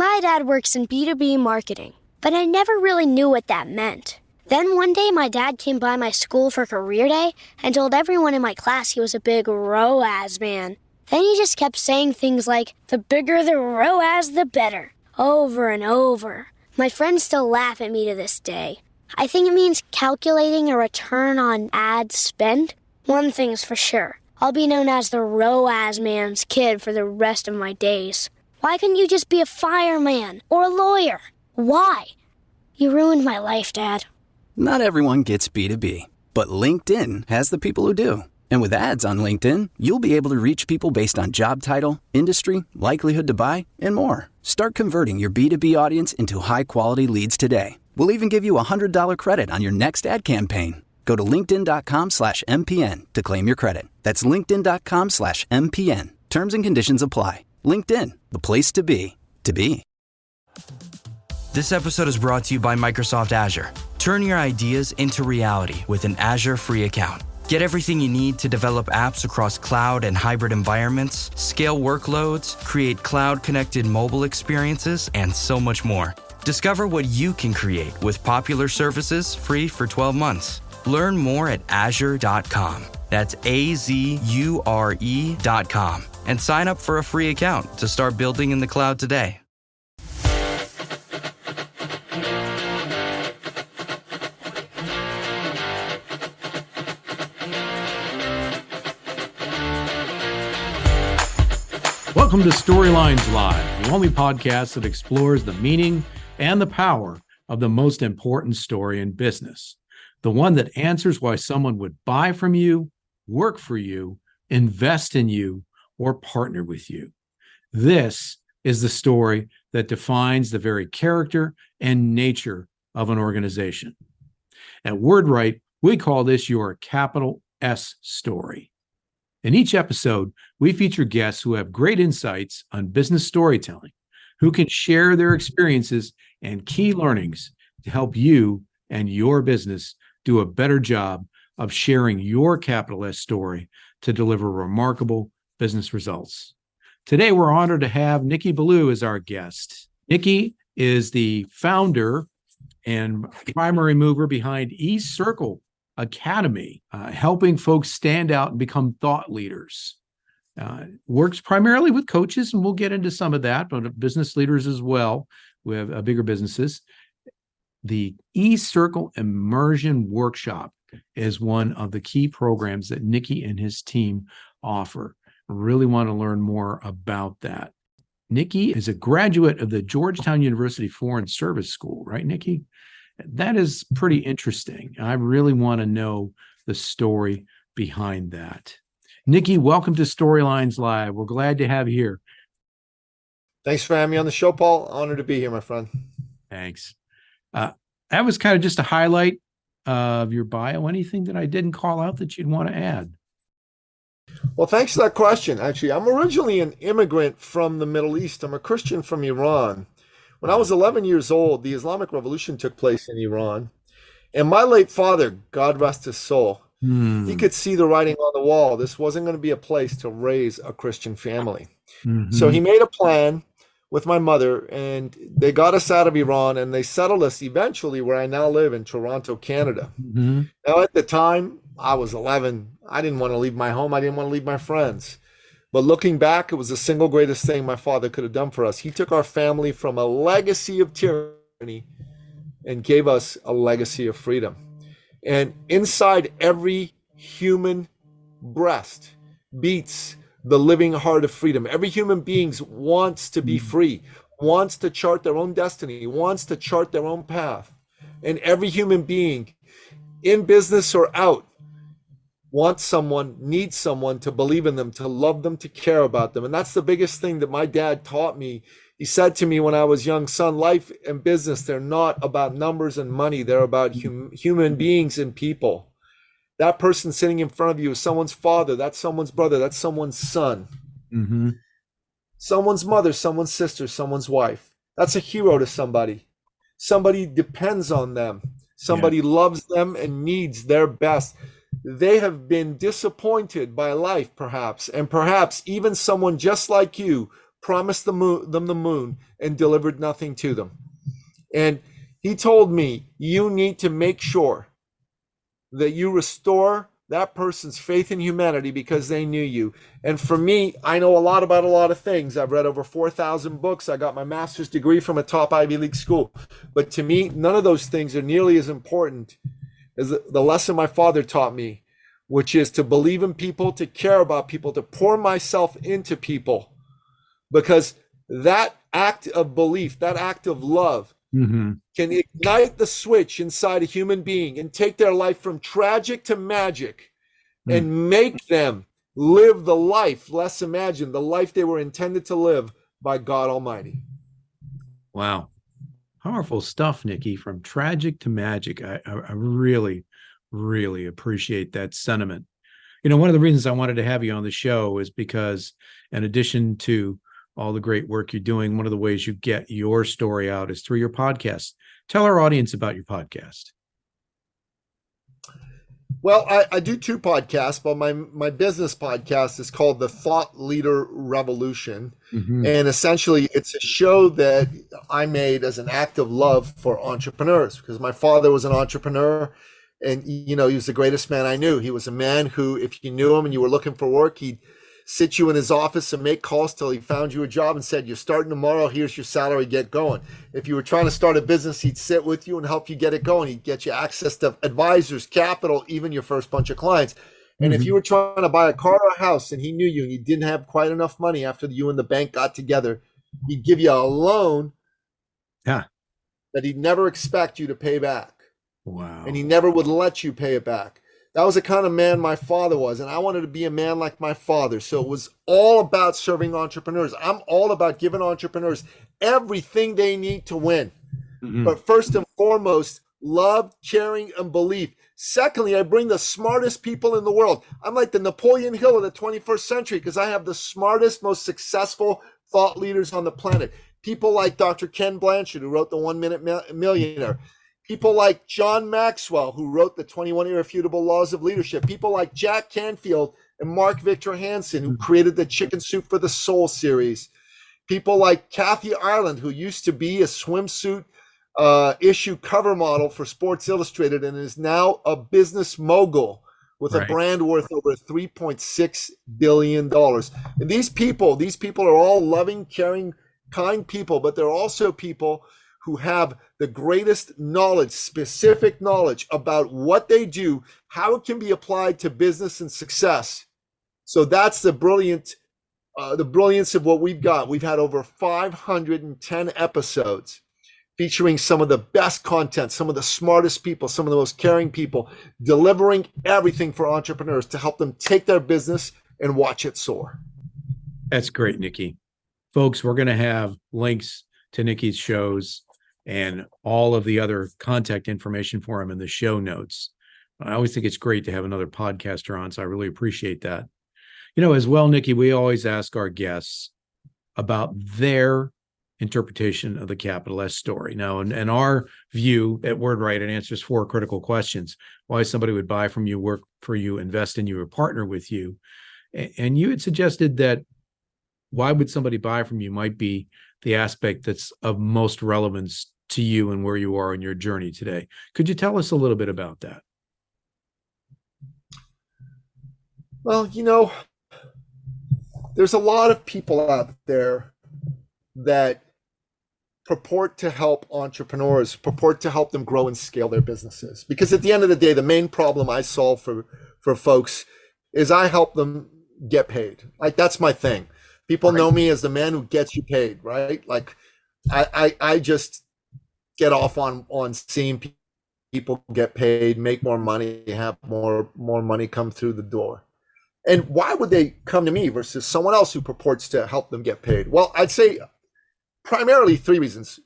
My dad works in B2B marketing, but I never really knew what that meant. Then one day my dad came by my school for career day and told everyone in my class he was a big ROAS man. Then he just kept saying things like, the bigger the ROAS, the better, over and over. My friends still laugh at me to this day. I think it means calculating a return on ad spend. One thing's for sure, I'll be known as the ROAS man's kid for the rest of my days. Why couldn't you just be a fireman or a lawyer? Why? You ruined my life, Dad. Not everyone gets B2B, but LinkedIn has the people who do. And with ads on LinkedIn, you'll be able to reach people based on job title, industry, likelihood to buy, and more. Start converting your B2B audience into high-quality leads today. We'll even give you a $100 credit on your next ad campaign. Go to linkedin.com/MPN to claim your credit. That's linkedin.com/MPN. Terms and conditions apply. LinkedIn, the place to be, to be. This episode is brought to you by Microsoft Azure. Turn your ideas into reality with an Azure free account. Get everything you need to develop apps across cloud and hybrid environments, scale workloads, create cloud-connected mobile experiences, and so much more. Discover what you can create with popular services free for 12 months. Learn more at azure.com. That's AZURE.com. And sign up for a free account to start building in the cloud today. Welcome to Storylines Live, the only podcast that explores the meaning and the power of the most important story in business. The one that answers why someone would buy from you, work for you, invest in you, or partner with you. This is the story that defines the very character and nature of an organization. At WordWrite, we call this your capital S story. In each episode, we feature guests who have great insights on business storytelling, who can share their experiences and key learnings to help you and your business do a better job of sharing your capital S story to deliver remarkable business results. Today, we're honored to have Nicky Billou as our guest. Nicky is the founder and primary mover behind eCircle Academy, helping folks stand out and become thought leaders. Works primarily with coaches, and we'll get into some of that, but business leaders as well. We have bigger businesses. The eCircle Immersion Workshop is one of the key programs that Nicky and his team offer. I really want to learn more about that. Nicky is a graduate of the Georgetown University Foreign Service School, right, Nicky? That is pretty interesting. I really want to know the story behind that. Nicky, welcome to Storylines Live. We're glad to have you here. Thanks for having me on the show, Paul. Honored to be here, my friend. Thanks. That was kind of just a highlight of your bio. Anything that I didn't call out that you'd want to add? Well, thanks for that question. Actually, I'm originally an immigrant from the Middle East. I'm a Christian from Iran. When I was 11 years old, the Islamic Revolution took place in Iran. And my late father, God rest his soul, he could see the writing on the wall. This wasn't going to be a place to raise a Christian family. So he made a plan with my mother, and they got us out of Iran, and they settled us eventually where I now live in Toronto, Canada. Now, at the time, I was 11. I didn't want to leave my home. I didn't want to leave my friends. But looking back, it was the single greatest thing my father could have done for us. He took our family from a legacy of tyranny and gave us a legacy of freedom. And inside every human breast beats the living heart of freedom. Every human being wants to be free, wants to chart their own destiny, wants to chart their own path. And every human being, in business or out, needs someone to believe in them, to love them, to care about them. And that's the biggest thing that my dad taught me. He said to me when I was young, son, life and business, they're not about numbers and money. They're about human beings and people. That person sitting in front of you is someone's father. That's someone's brother. That's someone's son. Someone's mother, someone's sister, someone's wife. That's a hero to somebody. Somebody depends on them. Somebody loves them and needs their best. They have been disappointed by life, perhaps, and perhaps even someone just like you promised them the moon, and delivered nothing to them. And he told me, you need to make sure that you restore that person's faith in humanity because they knew you. And for me, I know a lot about a lot of things. I've read over 4,000 books. I got my master's degree from a top Ivy League school. But to me, none of those things are nearly as important as the lesson my father taught me, which is to believe in people, to care about people, to pour myself into people. Because that act of belief, that act of love, can ignite the switch inside a human being and take their life from tragic to magic and make them live the life, less imagined, the life they were intended to live by God Almighty. Wow. Powerful stuff, Nicky, from tragic to magic. I really, really appreciate that sentiment. You know, one of the reasons I wanted to have you on the show is because in addition to all the great work you're doing, one of the ways you get your story out is through your podcast. Tell our audience about your podcast. Well, I do two podcasts, but my business podcast is called The Thought Leader Revolution. And essentially, it's a show that I made as an act of love for entrepreneurs, because my father was an entrepreneur. And, you know, he was the greatest man I knew. He was a man who, if you knew him and you were looking for work, he'd sit you in his office and make calls till he found you a job and said, you're starting tomorrow, here's your salary, get going. If you were trying to start a business, he'd sit with you and help you get it going. He'd get you access to advisors, capital, even your first bunch of clients. And if you were trying to buy a car or a house and he knew you and you didn't have quite enough money after you and the bank got together, he'd give you a loan that he'd never expect you to pay back. Wow. And he never would let you pay it back. That was the kind of man my father was, and I wanted to be a man like my father. So it was all about serving entrepreneurs. I'm all about giving entrepreneurs everything they need to win. But first and foremost, love, caring, and belief. Secondly, I bring the smartest people in the world. I'm like the Napoleon Hill of the 21st century because I have the smartest, most successful thought leaders on the planet. People like Dr. Ken Blanchard, who wrote The 1 Minute Millionaire. People like John Maxwell, who wrote the 21 Irrefutable Laws of Leadership. People like Jack Canfield and Mark Victor Hansen, who created the Chicken Soup for the Soul series. People like Kathy Ireland, who used to be a swimsuit issue cover model for Sports Illustrated and is now a business mogul with a brand worth over $3.6 billion. And these people are all loving, caring, kind people, but they're also people who have the greatest knowledge, specific knowledge about what they do, how it can be applied to business and success. So that's the brilliance of what we've got. We've had over 510 episodes featuring some of the best content, some of the smartest people, some of the most caring people, delivering everything for entrepreneurs to help them take their business and watch it soar. That's great, Nicky. Folks, we're going to have links to Nicky's shows and all of the other contact information for him in the show notes. I always think it's great to have another podcaster on, so I really appreciate that. You know, as well, Nicky, we always ask our guests about their interpretation of the capital S story. Now, in our view at WordWrite, it answers 4 critical questions. Why somebody would buy from you, work for you, invest in you, or partner with you. And you had suggested that why would somebody buy from you might be the aspect that's of most relevance to you and where you are in your journey today. Could you tell us a little bit about that? Well, you know, there's a lot of people out there that purport to help entrepreneurs, purport to help them grow and scale their businesses. Because at the end of the day, the main problem I solve for folks is I help them get paid. Like, that's my thing. People know me as the man who gets you paid, right? Like, I just get off on seeing people get paid, make more money, have more money come through the door. And why would they come to me versus someone else who purports to help them get paid? Well, I'd say primarily 3 reasons.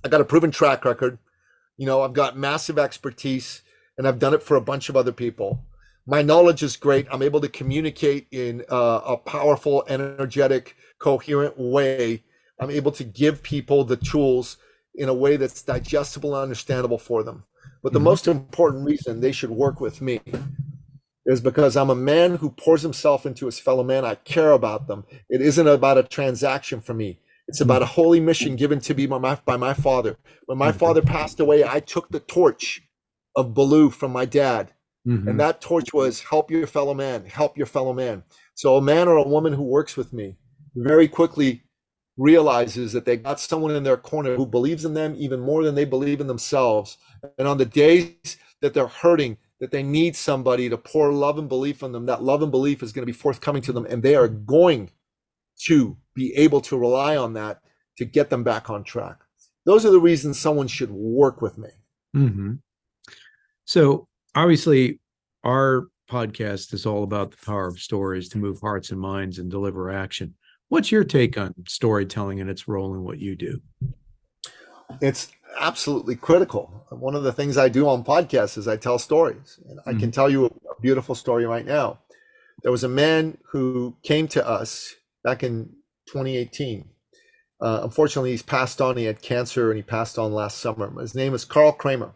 I got a proven track record. You know, I've got massive expertise, and I've done it for a bunch of other people. My knowledge is great. I'm able to communicate in a powerful, energetic, coherent way. I'm able to give people the tools in a way that's digestible and understandable for them. But the most important reason they should work with me is because I'm a man who pours himself into his fellow man. I care about them. It isn't about a transaction for me. It's about a holy mission given to me by my father. When my father passed away, I took the torch of Billou from my dad. And that torch was help your fellow man, help your fellow man. So a man or a woman who works with me very quickly realizes that they got someone in their corner who believes in them even more than they believe in themselves. And on the days that they're hurting, that they need somebody to pour love and belief on them, that love and belief is going to be forthcoming to them. And they are going to be able to rely on that to get them back on track. Those are the reasons someone should work with me. Mm-hmm. So obviously our podcast is all about the power of stories to move hearts and minds and deliver action. What's your take on storytelling and its role in what you do? It's absolutely critical. One of the things I do on podcasts is I tell stories. And I can tell you a beautiful story right now. There was a man who came to us back in 2018. Unfortunately, he's passed on. He had cancer and he passed on last summer. His name is Carl Kramer.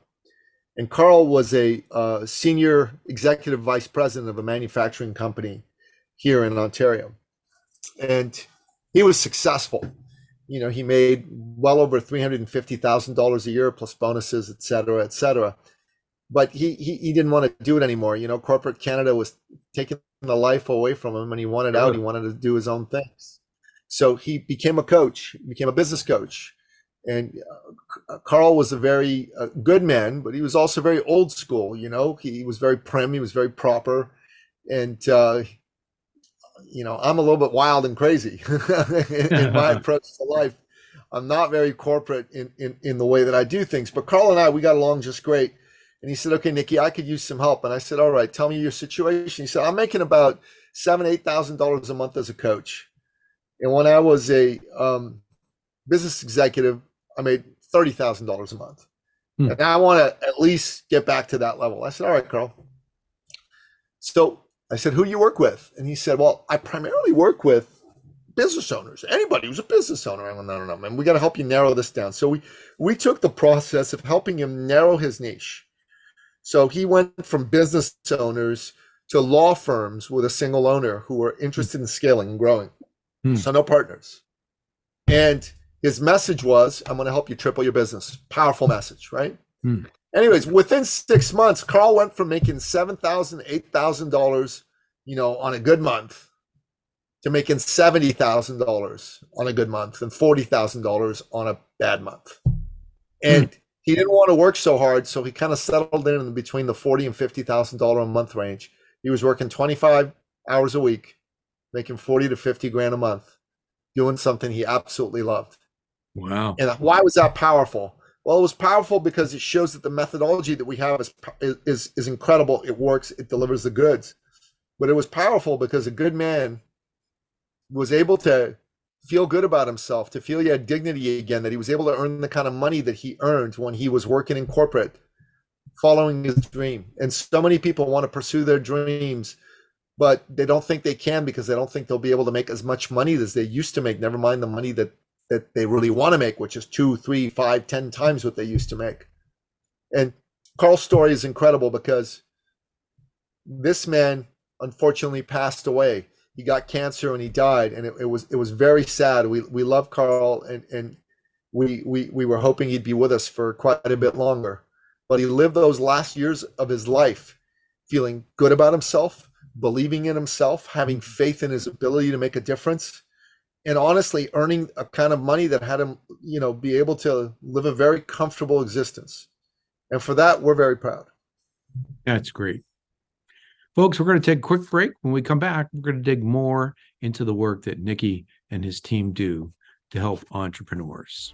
And Carl was a senior executive vice president of a manufacturing company here in Ontario. And he was successful. You know, he made well over $350,000 a year plus bonuses, et cetera, et cetera. But he didn't want to do it anymore. You know, corporate Canada was taking the life away from him and he wanted out. He wanted to do his own things. So he became a coach, became a business coach. And Carl was a very good man, but he was also very old school. You know, he was very prim, he was very proper. And, you know, I'm a little bit wild and crazy in my approach to life. I'm not very corporate in the way that I do things, but Carl and I, we got along just great. And he said, okay, Nicky, I could use some help. And I said, all right, tell me your situation. He said, I'm making about $7,000, $8,000 a month as a coach. And when I was a business executive, I made $30,000 a month. And I want to at least get back to that level. I said, all right, Carl. So I said, who do you work with? And he said, well, I primarily work with business owners. Anybody who's a business owner. I went, no, man, we got to help you narrow this down. So we took the process of helping him narrow his niche. So he went from business owners to law firms with a single owner who were interested in scaling and growing. So no partners. And his message was, I'm going to help you triple your business. Powerful message, right? Anyways, within 6 months, Carl went from making $7,000, $8,000, you know, on a good month to making $70,000 on a good month and $40,000 on a bad month. And he didn't want to work so hard, so he kind of settled in between the $40,000 and $50,000 a month range. He was working 25 hours a week, making 40 to 50 grand a month, doing something he absolutely loved. Wow. And why was that powerful? Well, it was powerful because it shows that the methodology that we have is incredible. It works. It delivers the goods. But it was powerful because a good man was able to feel good about himself, to feel he had dignity again, that he was able to earn the kind of money that he earned when he was working in corporate, following his dream. And so many people want to pursue their dreams, but they don't think they can because they don't think they'll be able to make as much money as they used to make, never mind the money that they really want to make, which is 2, 3, 5, 10 times what they used to make. And Carl's story is incredible because this man unfortunately passed away. He got cancer and he died, and it was very sad. We love Carl, and we were hoping he'd be with us for quite a bit longer. But he lived those last years of his life feeling good about himself, believing in himself, having faith in his ability to make a difference, and honestly earning a kind of money that had him, you know, be able to live a very comfortable existence. And for that, we're very proud. That's great. Folks, we're going to take a quick break. When we come back, we're going to dig more into the work that Nicky and his team do to help entrepreneurs.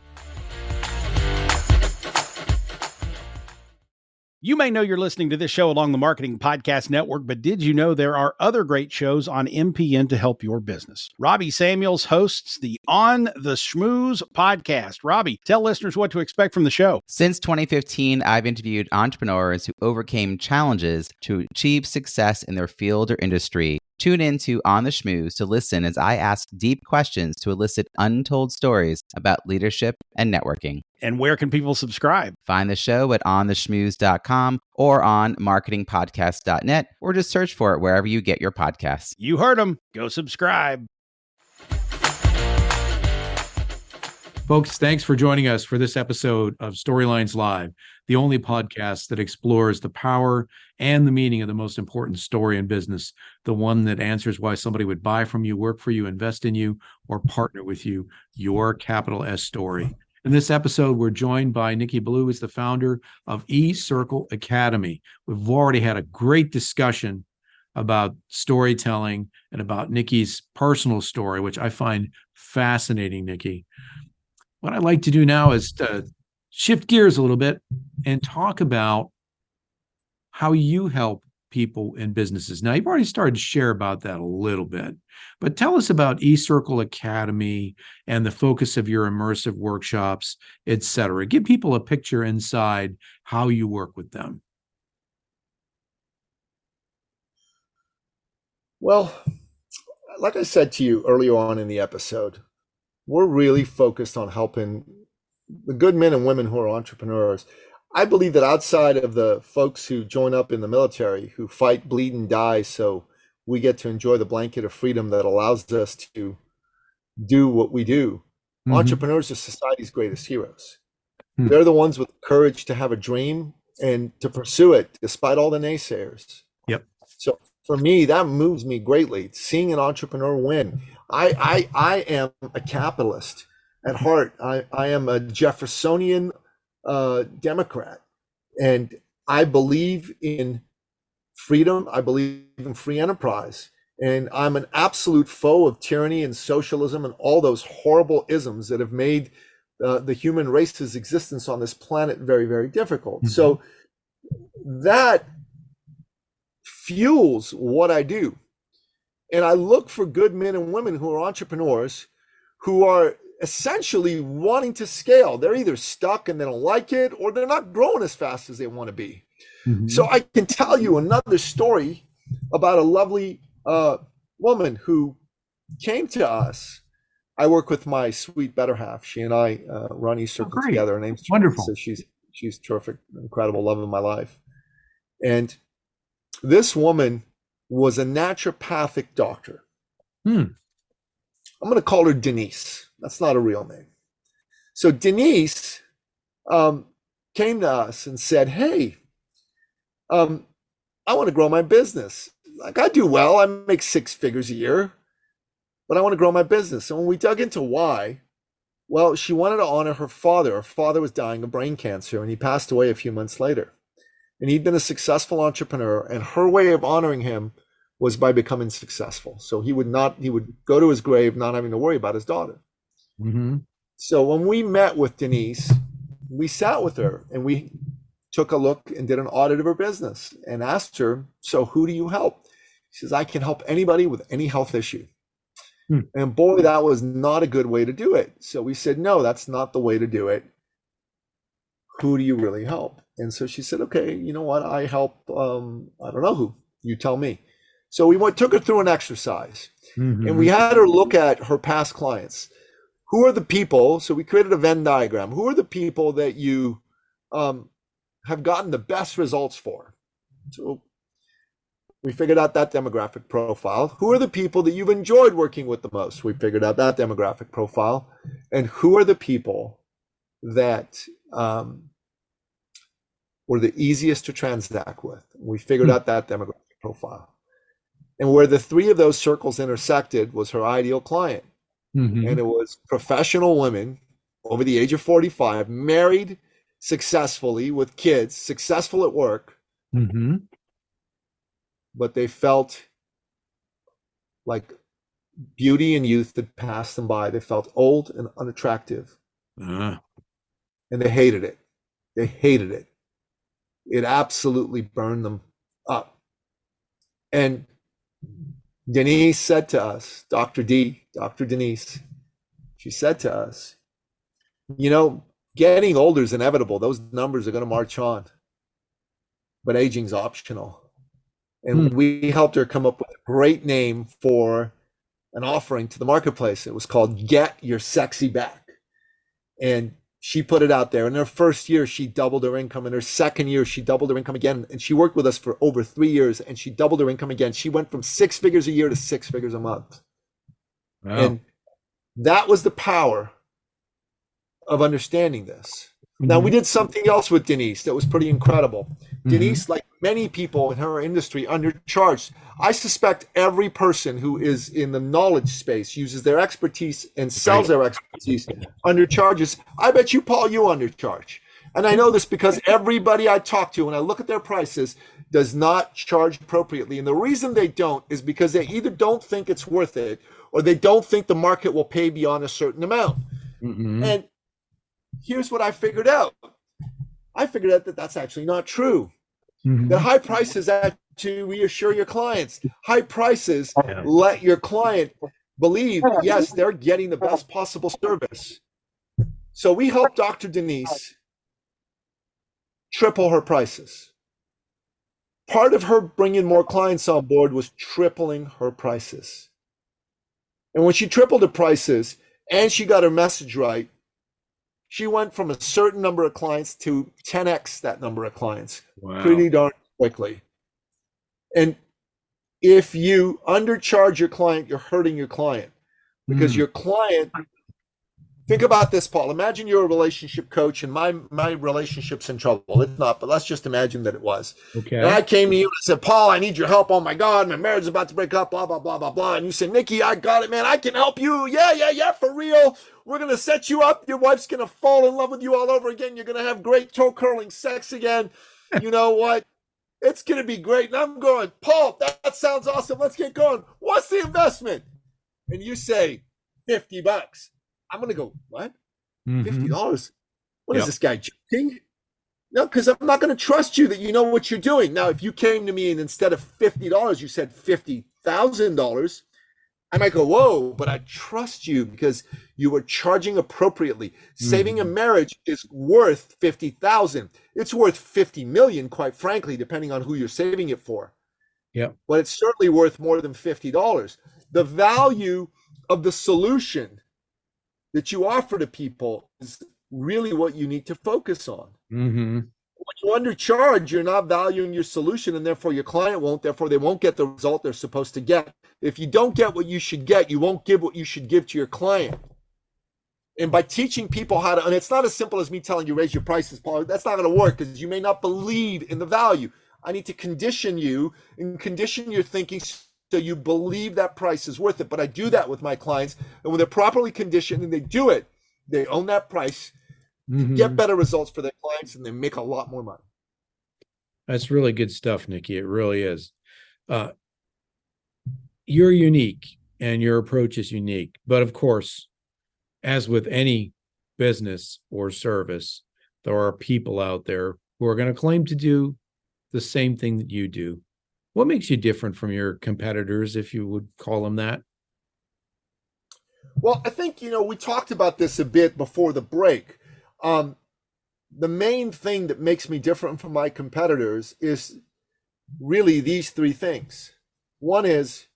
You may know you're listening to this show along the Marketing Podcast Network, but did you know there are other great shows on MPN to help your business? Robbie Samuels hosts the On the Schmooze podcast. Robbie, tell listeners what to expect from the show. Since 2015, I've interviewed entrepreneurs who overcame challenges to achieve success in their field or industry. Tune in to On the Schmooze to listen as I ask deep questions to elicit untold stories about leadership and networking. And where can people subscribe? Find the show at ontheschmooze.com or on marketingpodcast.net, or just search for it wherever you get your podcasts. You heard them. Go subscribe. Folks, thanks for joining us for this episode of Storylines Live, the only podcast that explores the power and the meaning of the most important story in business, the one that answers why somebody would buy from you, work for you, invest in you, or partner with you, your capital S story. In this episode, we're joined by Nicky Billou, who is the founder of eCircle Academy. We've already had a great discussion about storytelling and about Nicky's personal story, which I find fascinating, Nicky. What I'd like to do now is to shift gears a little bit and talk about how you help people in businesses. Now, you've already started to share about that a little bit, but tell us about eCircle Academy and the focus of your immersive workshops, et cetera. Give people a picture inside how you work with them. Well, like I said to you earlier on in the episode, we're really focused on helping the good men and women who are entrepreneurs. I believe that outside of the folks who join up in the military, who fight, bleed, and die so we get to enjoy the blanket of freedom that allows us to do what we do, entrepreneurs are society's greatest heroes. They're the ones with courage to have a dream and to pursue it despite all the naysayers. Yep. So for me, that moves me greatly, seeing an entrepreneur win. I am a capitalist at heart. I am a Jeffersonian Democrat, and I believe in freedom. I believe in free enterprise, and I'm an absolute foe of tyranny and socialism and all those horrible isms that have made the human race's existence on this planet very, very difficult. So that fuels what I do. And I look for good men and women who are entrepreneurs, who are essentially wanting to scale. They're either stuck and they don't like it, or they're not growing as fast as they want to be. So I can tell you another story about a lovely woman who came to us. I work with my sweet better half. She and I run eCircle together. Her name's wonderful. So she's terrific, incredible, love of my life. And this woman was a naturopathic doctor. I'm going to call her Denise. That's not a real name. So Denise came to us and said, hey, I want to grow my business. Like, I do well. I make 6 figures a year, but I want to grow my business. And when we dug into why, well, she wanted to honor her father. Her father was dying of brain cancer, and he passed away a few months later. And he'd been a successful entrepreneur, and her way of honoring him was by becoming successful. So he would go to his grave not having to worry about his daughter. So when we met with Denise, we sat with her and we took a look and did an audit of her business and asked her, so who do you help? She says, I can help anybody with any health issue. And boy, that was not a good way to do it. So we said, no, that's not the way to do it. Who do you really help? And so she said, okay, you know what? I help, I don't know who, you tell me. So we took her through an exercise and we had her look at her past clients. Who are the people? So we created a Venn diagram. Who are the people that you have gotten the best results for? So we figured out that demographic profile. Who are the people that you've enjoyed working with the most? We figured out that demographic profile. And who are the people that were the easiest to transact with? We figured out that demographic profile. And where the 3 of those circles intersected was her ideal client. And it was professional women over the age of 45, married successfully with kids, successful at work, but they felt like beauty and youth had passed them by. They felt old and unattractive. And they hated it. They hated it. It absolutely burned them up. And Denise said to us, Dr. Denise, she said to us, you know, getting older is inevitable. Those numbers are going to march on, but aging's optional. And we helped her come up with a great name for an offering to the marketplace. It was called Get Your Sexy Back. And she put it out there. In her first year, she doubled her income. In her second year, she doubled her income again. And she worked with us for over 3 years, and she doubled her income again. She went from 6 figures a year to 6 figures a month. Wow. And that was the power of understanding this. Now, we did something else with Denise that was pretty incredible. Denise, like many people in her industry, undercharged. I suspect every person who is in the knowledge space, uses their expertise and sells their expertise, undercharges. I bet you, Paul, you undercharge. And I know this because everybody I talk to, when I look at their prices, does not charge appropriately. And the reason they don't is because they either don't think it's worth it, or they don't think the market will pay beyond a certain amount. And here's what I figured out. I figured out that that's actually not true. That high prices actually reassure your clients. High prices let your client believe, yes, they're getting the best possible service. So we helped Dr. Denise triple her prices. Part of her bringing more clients on board was tripling her prices. And when she tripled the prices and she got her message right, she went from a certain number of clients to 10x that number of clients pretty darn quickly. And if you undercharge your client, you're hurting your client, because your client, think about this, Paul. Imagine you're a relationship coach and my relationship's in trouble. It's not, but let's just imagine that it was. Okay. And I came to you and I said, Paul, I need your help. Oh my God, my marriage is about to break up, blah, blah, blah, blah, blah. And you said, Nicky, I got it, man. I can help you. Yeah, for real. We're going to set you up. Your wife's going to fall in love with you all over again. You're going to have great toe curling sex again. You know what? It's going to be great. And I'm going, Paul, that sounds awesome. Let's get going. What's the investment? And you say, $50. I'm going to go, what? $50? What is this guy joking? No, because I'm not going to trust you that you know what you're doing. Now, if you came to me and instead of $50, you said $50,000, I might go, whoa, but I trust you because you were charging appropriately. Saving a marriage is worth $50,000. It's worth $50 million, quite frankly, depending on who you're saving it for. Yeah. But it's certainly worth more than $50. The value of the solution that you offer to people is really what you need to focus on. When you undercharge, you're not valuing your solution, and therefore your client won't. Therefore, they won't get the result they're supposed to get. If you don't get what you should get, you won't give what you should give to your client. And by teaching people how to, and it's not as simple as me telling you raise your prices, Paul. That's not going to work because you may not believe in the value. I need to condition you and condition your thinking so you believe that price is worth it. But I do that with my clients, and when they're properly conditioned and they do it, they own that price, get better results for their clients, and they make a lot more money. That's really good stuff, Nicky. It really is. You're unique and your approach is unique. But of course, as with any business or service, there are people out there who are going to claim to do the same thing that you do. What makes you different from your competitors, if you would call them that? Well, I think, we talked about this a bit before the break. The main thing that makes me different from my competitors is really these three things. One is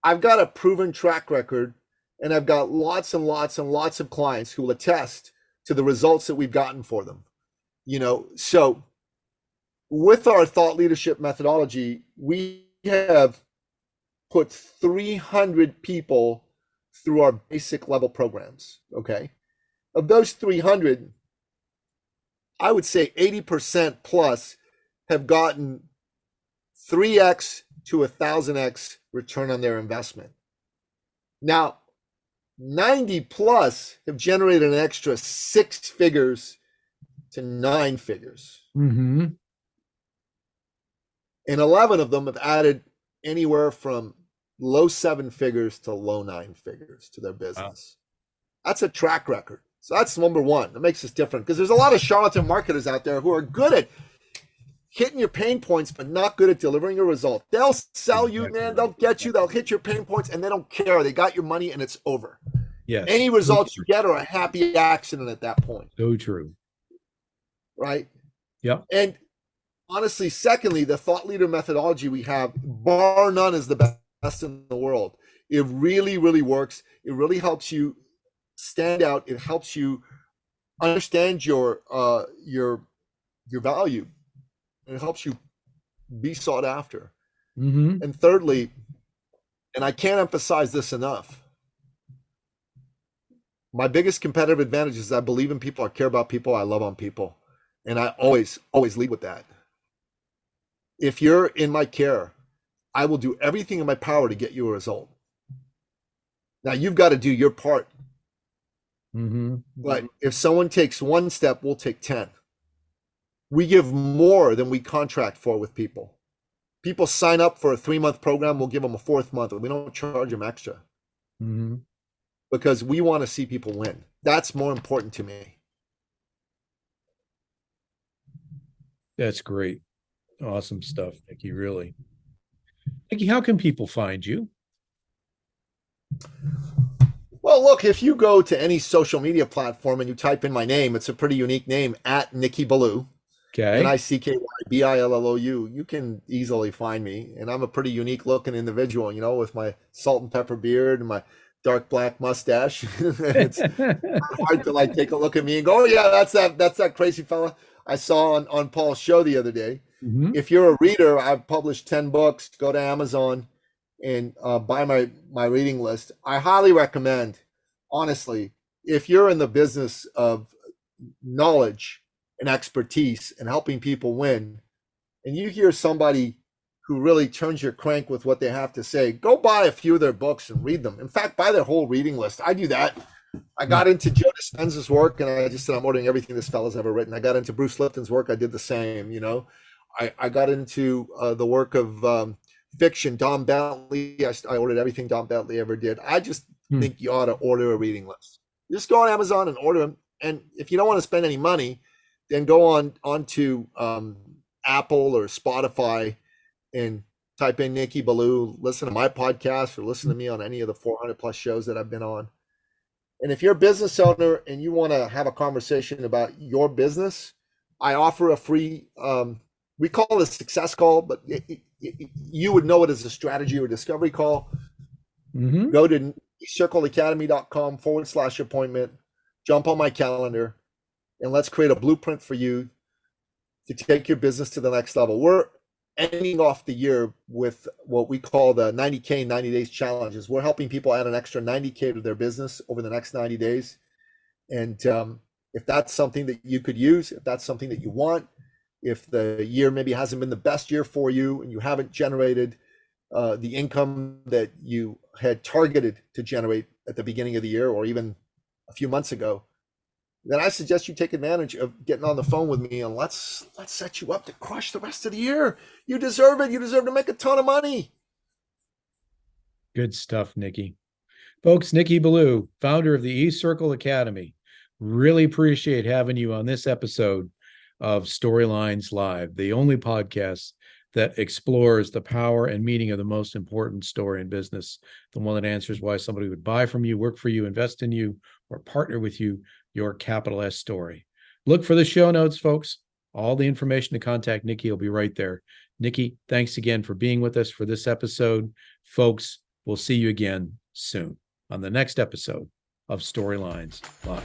I've got a proven track record, and I've got lots and lots and lots of clients who will attest to the results that we've gotten for them. So with our thought leadership methodology, we have put 300 people through our basic level programs. Okay. Of those 300, I would say 80% plus have gotten 3x to 1,000x return on their investment. Now, 90 plus have generated an extra 6 figures to 9 figures. And 11 of them have added anywhere from low 7 figures to low 9 figures to their business. That's a track record. So that's number one. That makes us different because there's a lot of charlatan marketers out there who are good at hitting your pain points, but not good at delivering a result. They'll sell you, man. They'll get you. They'll hit your pain points, and they don't care. They got your money, and it's over. Yes. Any results you get are a happy accident at that point. So true. Right? Yep. And honestly, secondly, the thought leader methodology we have, bar none, is the best in the world. It really, really works. It really helps you stand out. It helps you understand your value, and it helps you be sought after. Mm-hmm. And thirdly, and I can't emphasize this enough, my biggest competitive advantage is I believe in people, I care about people, I love on people. And I always lead with that. If you're in my care, I will do everything in my power to get you a result. Now, you've got to do your part. Mm-hmm. But if someone takes one step, we'll take 10. We give more than we contract for with people. People sign up for a 3-month program, we'll give them a 4th month, and we don't charge them extra. Mm-hmm. Because we want to see people win. That's more important to me. That's great. Awesome stuff, Nicky, really. Nicky, how can people find you? Well, look, if you go to any social media platform and you type in my name, it's a pretty unique name, at Nicky Billou. Okay. NickeyBillou. You can easily find me. And I'm a pretty unique looking individual, with my salt and pepper beard and my dark black mustache. It's hard to take a look at me and go, oh yeah, that's that crazy fella I saw on Paul's show the other day. Mm-hmm. If you're a reader, I've published 10 books. Go to Amazon and buy my reading list. I highly recommend, honestly, if you're in the business of knowledge and expertise and helping people win, and you hear somebody who really turns your crank with what they have to say, go buy a few of their books and read them. In fact, buy their whole reading list. I do that. I got into Joe Dispenza's work, and I just said, I'm ordering everything this fella's ever written. I got into Bruce Lipton's work. I did the same, I got into the work of fiction, Don Bentley. I ordered everything Don Bentley ever did. I just think you ought to order a reading list. Just go on Amazon and order them. And if you don't want to spend any money, then go onto Apple or Spotify and type in Nicky Billou, listen to my podcast, or listen to me on any of the 400 plus shows that I've been on. And if you're a business owner and you want to have a conversation about your business, I offer a free, we call it a success call, but you would know it as a strategy or discovery call. Mm-hmm. Go to eCircleacademy.com/appointment, jump on my calendar, and let's create a blueprint for you to take your business to the next level. We're ending off the year with what we call the 90K 90 days challenges. We're helping people add an extra 90K to their business over the next 90 days. And if that's something that you could use, if that's something that you want, if the year maybe hasn't been the best year for you and you haven't generated the income that you had targeted to generate at the beginning of the year or even a few months ago, then I suggest you take advantage of getting on the phone with me and let's set you up to crush the rest of the year. You deserve it. You deserve to make a ton of money. Good stuff, Nicky. Folks, Nicky Billou, founder of the eCircle Academy. Really appreciate having you on this episode of Storylines Live, the only podcast that explores the power and meaning of the most important story in business, the one that answers why somebody would buy from you, work for you, invest in you, or partner with you, your capital S story. Look for the show notes, folks. All the information to contact Nicky will be right there. Nicky, thanks again for being with us for this episode. Folks, we'll see you again soon on the next episode of Storylines Live.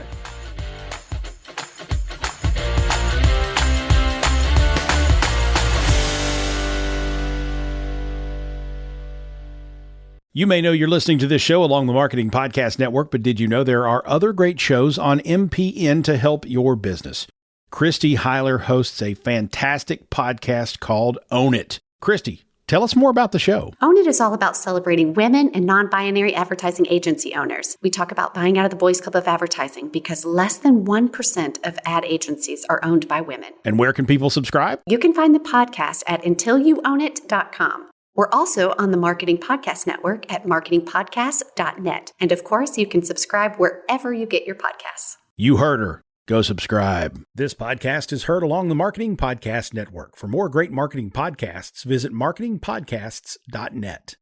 You may know you're listening to this show along the Marketing Podcast Network, but did you know there are other great shows on MPN to help your business? Christy Heiler hosts a fantastic podcast called Own It. Christy, tell us more about the show. Own It is all about celebrating women and non-binary advertising agency owners. We talk about buying out of the boys' club of advertising because less than 1% of ad agencies are owned by women. And where can people subscribe? You can find the podcast at untilyouownit.com. We're also on the Marketing Podcast Network at marketingpodcast.net. And of course, you can subscribe wherever you get your podcasts. You heard her. Go subscribe. This podcast is heard along the Marketing Podcast Network. For more great marketing podcasts, visit marketingpodcasts.net.